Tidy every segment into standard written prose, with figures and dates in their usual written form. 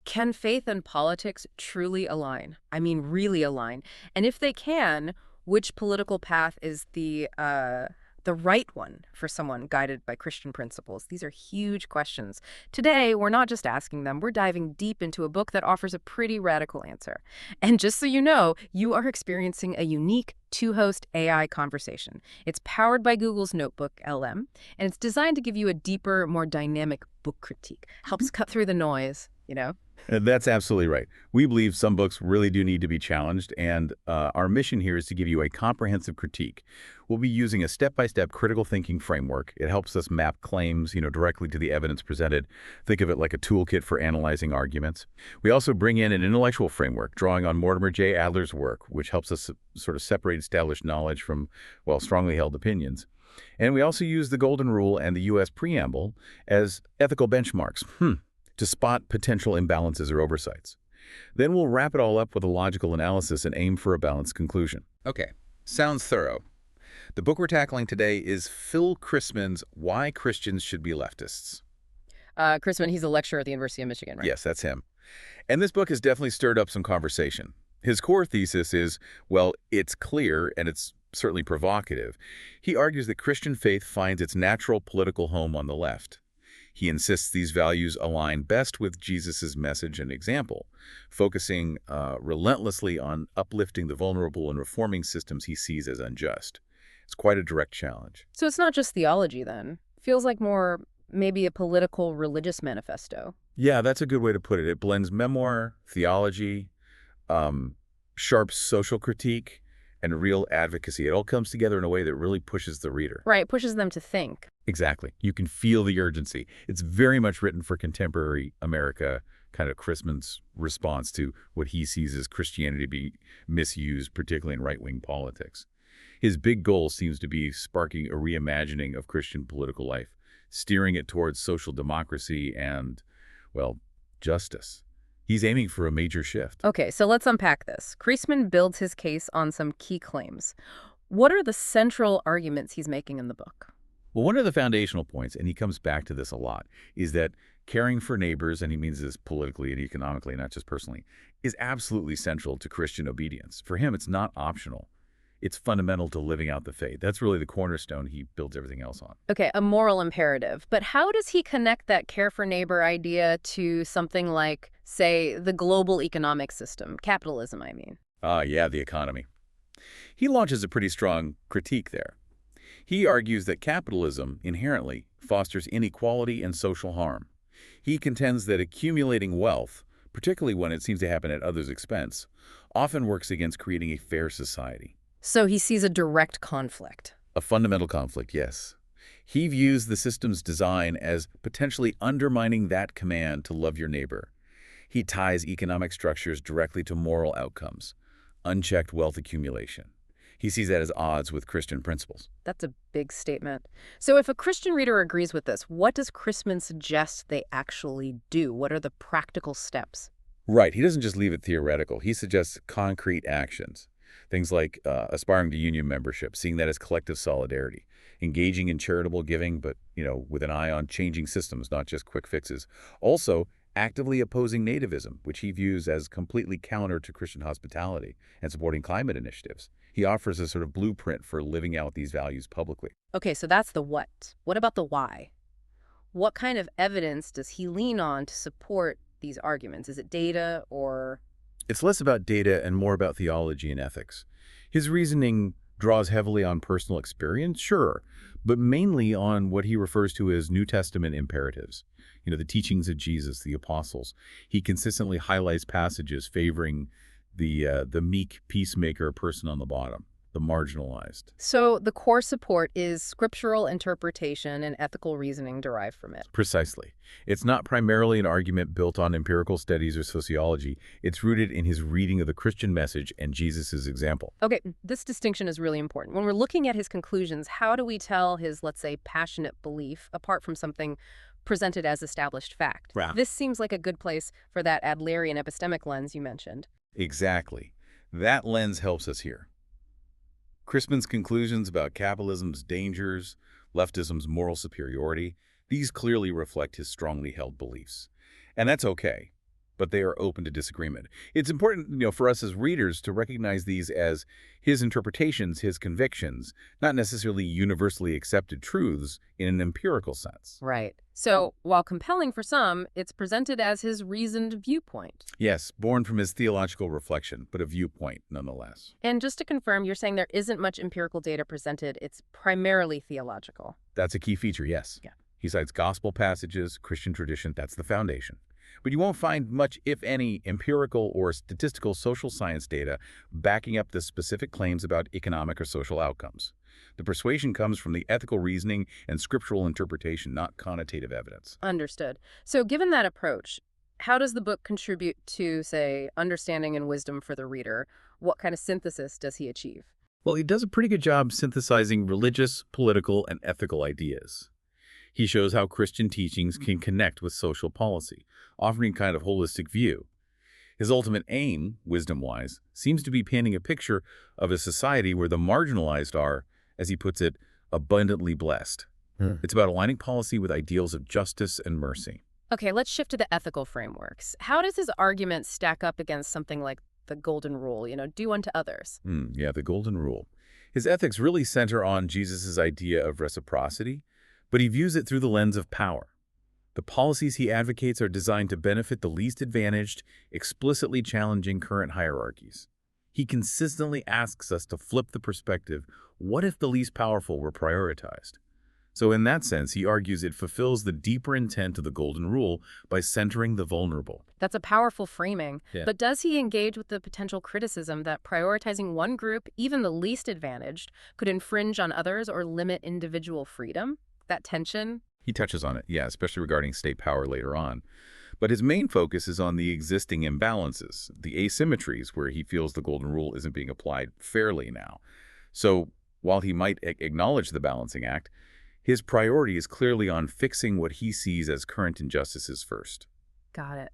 Can faith and politics truly align? I mean, really align? And if they can, which political path is the right one for someone guided by Christian principles? These are huge questions. Today, we're not just asking them, we're diving deep into a book that offers a pretty radical answer. And just so you are experiencing a unique two-host AI conversation. It's powered by Google's NotebookLM, and it's designed to give you a deeper, more dynamic book critique. Helps cut through the noise, you know? That's absolutely right. We believe some books really do need to be challenged, and our mission here is to give you a comprehensive critique. We'll be using a step-by-step critical thinking framework. It helps us map claims, directly to the evidence presented. Think of it like a toolkit for analyzing arguments. We also bring in an intellectual framework, drawing on Mortimer J. Adler's work, which helps us sort of separate established knowledge from, well, strongly held opinions. And we also use the Golden Rule and the U.S. Preamble as ethical benchmarks. To spot potential imbalances or oversights. Then we'll wrap it all up with a logical analysis and aim for a balanced conclusion. Okay, sounds thorough. The book we're tackling today is Phil Christman's Why Christians Should Be Leftists. Christman, he's a lecturer at the University of Michigan, right? Yes, that's him. And this book has definitely stirred up some conversation. His core thesis is, well, it's clear and it's certainly provocative. He argues that Christian faith finds its natural political home on the left. He insists these values align best with Jesus' message and example, focusing relentlessly on uplifting the vulnerable and reforming systems he sees as unjust. It's quite a direct challenge. So it's not just theology, then. Feels like more maybe a political religious manifesto. Yeah, that's a good way to put it. It blends memoir, theology, sharp social critique, and real advocacy. It all comes together in a way that really pushes the reader. Right, pushes them to think. Exactly. You can feel the urgency. It's very much written for contemporary America, kind of Christman's response to what he sees as Christianity being misused, particularly in right-wing politics. His big goal seems to be sparking a reimagining of Christian political life, steering it towards social democracy and, well, justice. He's aiming for a major shift. Okay, so let's unpack this. Christman builds his case on some key claims. What are the central arguments he's making in the book? Well, one of the foundational points, and he comes back to this a lot, is that caring for neighbors, and he means this politically and economically, not just personally, is absolutely central to Christian obedience. For him, it's not optional. It's fundamental to living out the faith. That's really the cornerstone he builds everything else on. Okay, a moral imperative. But how does he connect that care for neighbor idea to something like, say, the global economic system, capitalism, I mean? Yeah, the economy. He launches a pretty strong critique there. He argues that capitalism inherently fosters inequality and social harm. He contends that accumulating wealth, particularly when it seems to happen at others' expense, often works against creating a fair society. So he sees a direct conflict. A fundamental conflict, yes. He views the system's design as potentially undermining that command to love your neighbor. He ties economic structures directly to moral outcomes, unchecked wealth accumulation. He sees that as odds with Christian principles. That's a big statement. So if a Christian reader agrees with this, what does Christman suggest they actually do? What are the practical steps? Right. He doesn't just leave it theoretical. He suggests concrete actions. Things like aspiring to union membership, seeing that as collective solidarity, engaging in charitable giving, but, with an eye on changing systems, not just quick fixes. Also, actively opposing nativism, which he views as completely counter to Christian hospitality, and supporting climate initiatives. He offers a sort of blueprint for living out these values publicly. Okay, so that's the what. What about the why? What kind of evidence does he lean on to support these arguments? Is it data or... It's less about data and more about theology and ethics. His reasoning draws heavily on personal experience, sure, but mainly on what he refers to as New Testament imperatives. The teachings of Jesus, the apostles. He consistently highlights passages favoring the meek peacemaker person on the bottom, the marginalized. So the core support is scriptural interpretation and ethical reasoning derived from it. Precisely. It's not primarily an argument built on empirical studies or sociology. It's rooted in his reading of the Christian message and Jesus' example. Okay, this distinction is really important. When we're looking at his conclusions, how do we tell his, let's say, passionate belief apart from something presented as established fact? Right. This seems like a good place for that Adlerian epistemic lens you mentioned. Exactly. That lens helps us here. Christman's conclusions about capitalism's dangers, leftism's moral superiority, these clearly reflect his strongly held beliefs. And that's okay. but they are open to disagreement. It's important, for us as readers to recognize these as his interpretations, his convictions, not necessarily universally accepted truths in an empirical sense. Right. So, while compelling for some, it's presented as his reasoned viewpoint. Yes, born from his theological reflection, but a viewpoint nonetheless. And just to confirm, you're saying there isn't much empirical data presented. It's primarily theological. That's a key feature, yes. Yeah. He cites gospel passages, Christian tradition, that's the foundation. But you won't find much, if any, empirical or statistical social science data backing up the specific claims about economic or social outcomes. The persuasion comes from the ethical reasoning and scriptural interpretation, not connotative evidence. Understood. So, given that approach, how does the book contribute to, say, understanding and wisdom for the reader? What kind of synthesis does he achieve? Well, he does a pretty good job synthesizing religious, political, and ethical ideas. He shows how Christian teachings can connect with social policy, offering kind of holistic view. His ultimate aim, wisdom-wise, seems to be painting a picture of a society where the marginalized are, as he puts it, abundantly blessed. It's about aligning policy with ideals of justice and mercy. Okay, let's shift to the ethical frameworks. How does his argument stack up against something like the golden rule, do unto others? Yeah, the golden rule. His ethics really center on Jesus' idea of reciprocity, but he views it through the lens of power. The policies he advocates are designed to benefit the least advantaged, explicitly challenging current hierarchies. He consistently asks us to flip the perspective, what if the least powerful were prioritized? So in that sense, he argues it fulfills the deeper intent of the golden rule by centering the vulnerable. That's a powerful framing. Yeah. But does he engage with the potential criticism that prioritizing one group, even the least advantaged, could infringe on others or limit individual freedom? That tension? He touches on it, yeah, especially regarding state power later on. But his main focus is on the existing imbalances, the asymmetries, where he feels the golden rule isn't being applied fairly now. So while he might acknowledge the balancing act, his priority is clearly on fixing what he sees as current injustices first. Got it.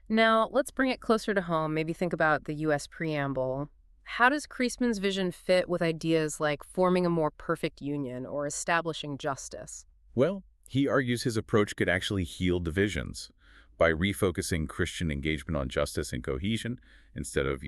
Now, let's bring it closer to home. Maybe think about the U.S. Preamble. How does Christman's vision fit with ideas like forming a more perfect union or establishing justice? Well, he argues his approach could actually heal divisions by refocusing Christian engagement on justice and cohesion instead of,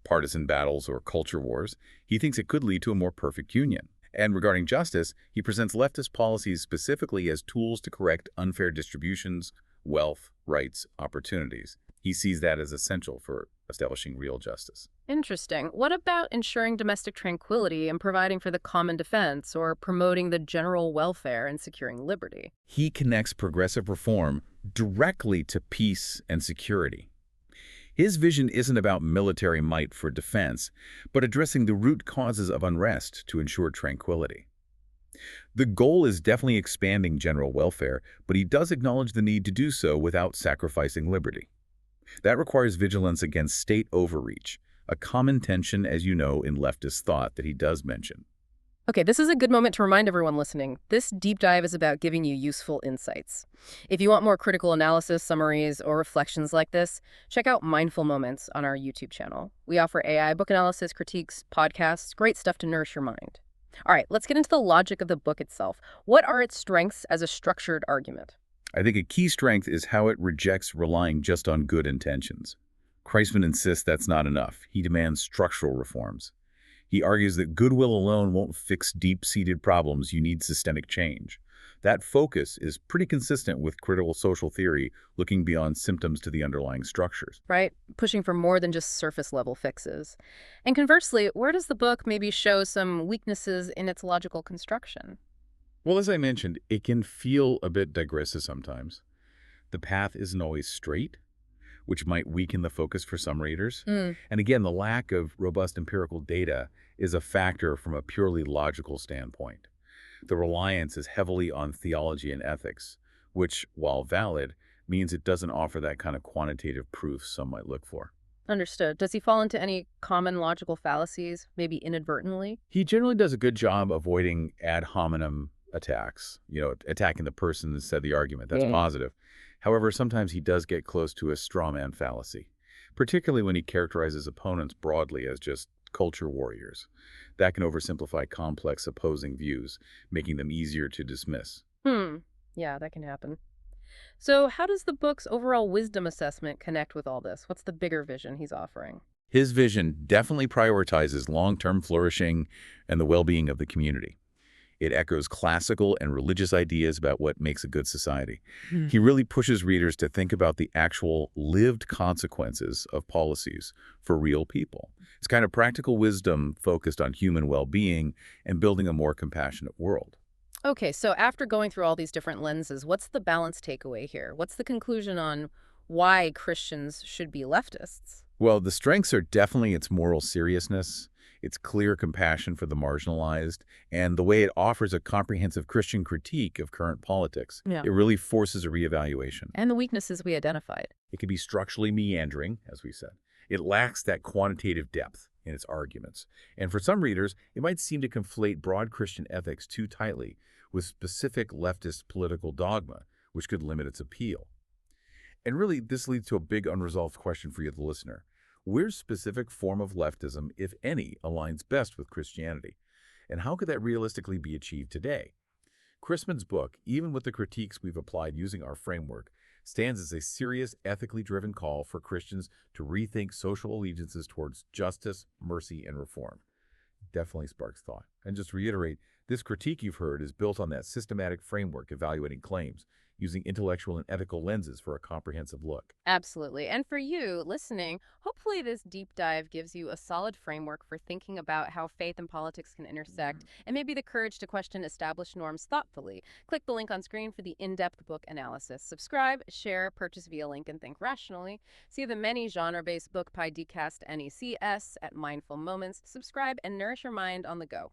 partisan battles or culture wars. He thinks it could lead to a more perfect union. And regarding justice, he presents leftist policies specifically as tools to correct unfair distributions, wealth, rights, opportunities. He sees that as essential for establishing real justice. Interesting. What about ensuring domestic tranquility and providing for the common defense or promoting the general welfare and securing liberty? He connects progressive reform directly to peace and security. His vision isn't about military might for defense, but addressing the root causes of unrest to ensure tranquility. The goal is definitely expanding general welfare, but he does acknowledge the need to do so without sacrificing liberty. That requires vigilance against state overreach, a common tension, as you know, in leftist thought that he does mention. Okay, this is a good moment to remind everyone listening. This deep dive is about giving you useful insights. If you want more critical analysis, summaries, or reflections like this, check out Mindful Moments on our YouTube channel. We offer AI book analysis, critiques, podcasts, great stuff to nourish your mind. All right, let's get into the logic of the book itself. What are its strengths as a structured argument? I think a key strength is how it rejects relying just on good intentions. Christman insists that's not enough. He demands structural reforms. He argues that goodwill alone won't fix deep-seated problems. You need systemic change. That focus is pretty consistent with critical social theory, looking beyond symptoms to the underlying structures. Right? Pushing for more than just surface-level fixes. And conversely, where does the book maybe show some weaknesses in its logical construction? Well, as I mentioned, it can feel a bit digressive sometimes. The path isn't always straight, which might weaken the focus for some readers. And again, the lack of robust empirical data is a factor from a purely logical standpoint. The reliance is heavily on theology and ethics, which, while valid, means it doesn't offer that kind of quantitative proof some might look for. Understood. Does he fall into any common logical fallacies, maybe inadvertently? He generally does a good job avoiding ad hominem attacks, attacking the person that said the argument. That's positive. However, sometimes he does get close to a straw man fallacy, particularly when he characterizes opponents broadly as just culture warriors. That can oversimplify complex opposing views, making them easier to dismiss. Yeah, that can happen. So how does the book's overall wisdom assessment connect with all this? What's the bigger vision he's offering? His vision definitely prioritizes long-term flourishing and the well-being of the community. It echoes classical and religious ideas about what makes a good society. Hmm. He really pushes readers to think about the actual lived consequences of policies for real people. It's kind of practical wisdom focused on human well-being and building a more compassionate world. Okay, so after going through all these different lenses, what's the balance takeaway here? What's the conclusion on why Christians should be leftists? Well, the strengths are definitely its moral seriousness, its clear compassion for the marginalized, and the way it offers a comprehensive Christian critique of current politics. Yeah. It really forces a reevaluation. And the weaknesses we identified. It can be structurally meandering, as we said. It lacks that quantitative depth in its arguments. And for some readers, it might seem to conflate broad Christian ethics too tightly with specific leftist political dogma, which could limit its appeal. And really, this leads to a big unresolved question for you, the listener. Which specific form of leftism, if any, aligns best with Christianity? And how could that realistically be achieved today? Christman's book, even with the critiques we've applied using our framework, stands as a serious, ethically driven call for Christians to rethink social allegiances towards justice, mercy, and reform. Definitely sparks thought. And just to reiterate, this critique you've heard is built on that systematic framework evaluating claims, using intellectual and ethical lenses for a comprehensive look. Absolutely. And for you listening, hopefully this deep dive gives you a solid framework for thinking about how faith and politics can intersect, and maybe the courage to question established norms thoughtfully. Click the link on screen for the in-depth book analysis. Subscribe, share, purchase via link, and think rationally. See the many genre-based book podcast NECS at Mindful Moments. Subscribe and nourish your mind on the go.